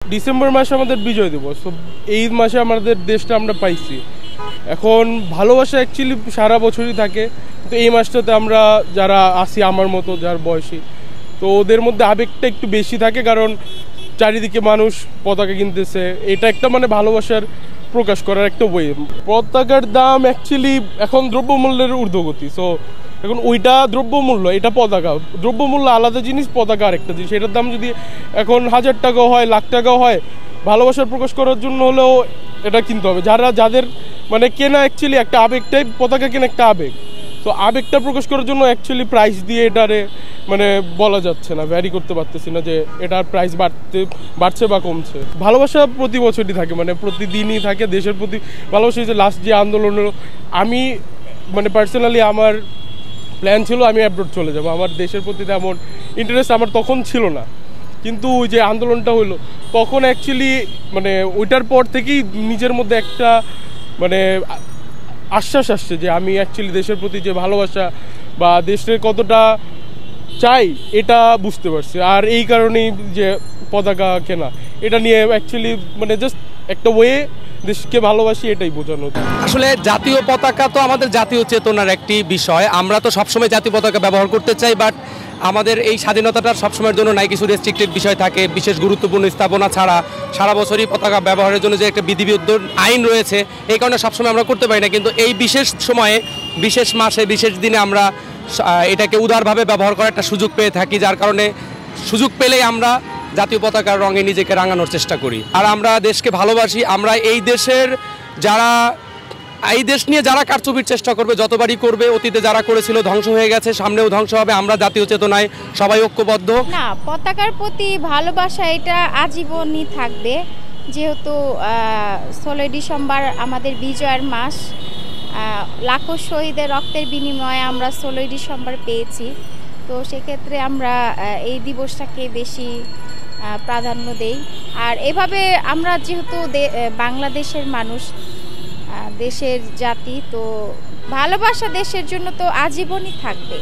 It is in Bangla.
ডিসেম্বর মাসে আমাদের বিজয় দিবস, তো এই মাসে আমাদের দেশটা আমরা পাইছি। এখন ভালোবাসা অ্যাকচুয়ালি সারা বছরই থাকে, তো এই মাসটাতে আমরা যারা আছি আমার মতো যার বয়সী, তো ওদের মধ্যে আবেগটা একটু বেশি থাকে, কারণ চারিদিকে মানুষ পতাকা কিনতেছে। এটা একটা মানে ভালোবাসার প্রকাশ করার একটা ওয়ে। পতাকার দাম অ্যাকচুয়ালি এখন দ্রব্যমূল্যের ঊর্ধ্বগতি, সো এখন ওইটা দ্রব্যমূল্য, এটা পতাকা। দ্রব্যমূল্য আলাদা জিনিস, পতাকা আরেকটা জিনিস। এটার দাম যদি এখন 1000 টাকাও হয়, লাখ টাকাও হয়, ভালোবাসার প্রকাশ করার জন্য হলেও এটা কিনতে হবে। যাদের মানে কেনা অ্যাকচুয়ালি একটা আবেগ টাইপ, পতাকা কেনা একটা আবেগ, তো আবেগটা প্রকাশ করার জন্য অ্যাকচুয়ালি প্রাইস দিয়ে এটারে মানে বলা যাচ্ছে না, ভ্যারি করতে পারতেছি না যে এটার প্রাইস বাড়ছে বা কমছে। ভালোবাসা প্রতি বছরই থাকে, মানে প্রতিদিনই থাকে দেশের প্রতি ভালোবাসা। যে লাস্ট যে আন্দোলন হলো, আমি মানে পার্সোনালি আমার প্ল্যান ছিল আমি অ্যাব্রোড চলে যাব, আমার দেশের প্রতি তেমন ইন্টারেস্ট আমার তখন ছিল না। কিন্তু ওই যে আন্দোলনটা হলো তখন অ্যাকচুয়ালি মানে ওইটার পর থেকেই নিজের মধ্যে একটা মানে আশ্বাস আসছে যে আমি অ্যাকচুয়ালি দেশের প্রতি যে ভালোবাসা বা দেশের কতটা চাই এটা বুঝতে পারছি। আর এই কারণেই যে পতাকা কেনা, এটা নিয়ে অ্যাকচুয়ালি মানে জাস্ট একটা ওয়ে দেশকে ভালোবাসি, এটাই বোঝানো। আসলে জাতীয় পতাকা তো আমাদের জাতীয় চেতনার একটি বিষয়। আমরা তো সবসময় জাতীয় পতাকা ব্যবহার করতে চাই, বাট আমাদের এই স্বাধীনতাটার সবসময়ের জন্য নাই, কিছু রেস্ট্রিক্টেড বিষয় থাকে। বিশেষ গুরুত্বপূর্ণ স্থাপনা ছাড়া সারা বছরই পতাকা ব্যবহারের জন্য যে একটা বিধিবদ্ধ আইন রয়েছে, এই কারণে সবসময় আমরা করতে পারি না। কিন্তু এই বিশেষ সময়ে, বিশেষ মাসে, বিশেষ দিনে আমরা এটাকে উদারভাবে ব্যবহার করার একটা সুযোগ পেয়ে থাকি, যার কারণে সুযোগ পেলেই আমরা জাতীয় পতাকার রঙে নিজেকে রাঙানোর চেষ্টা করি। আর আমরা দেশকে ভালোবাসি। আমরা এই দেশের যারা এই দেশ নিয়ে যারা কারচুপির চেষ্টা করবে, যতবারই করবে, অতীতে যারা করেছিল ধ্বংস হয়ে গেছে, সামনেও ধ্বংস হবে। আমরা জাতীয় চেতনায় সবাই ঐক্যবদ্ধ। না, পতাকার প্রতি ভালোবাসা এটা আজীবনই থাকবে, যেহেতু 16 ডিসেম্বর আমাদের বিজয়ের মাস। লাখো শহীদের রক্তের বিনিময়ে আমরা 16 ডিসেম্বর পেয়েছি, তো সেক্ষেত্রে আমরা এই দিবসটাকে বেশি প্রাধান্য দেই। আর এভাবে আমরা যেহেতু বাংলাদেশের মানুষ, দেশের জাতি, তো ভালোবাসা দেশের জন্য তো আজীবনই থাকবে।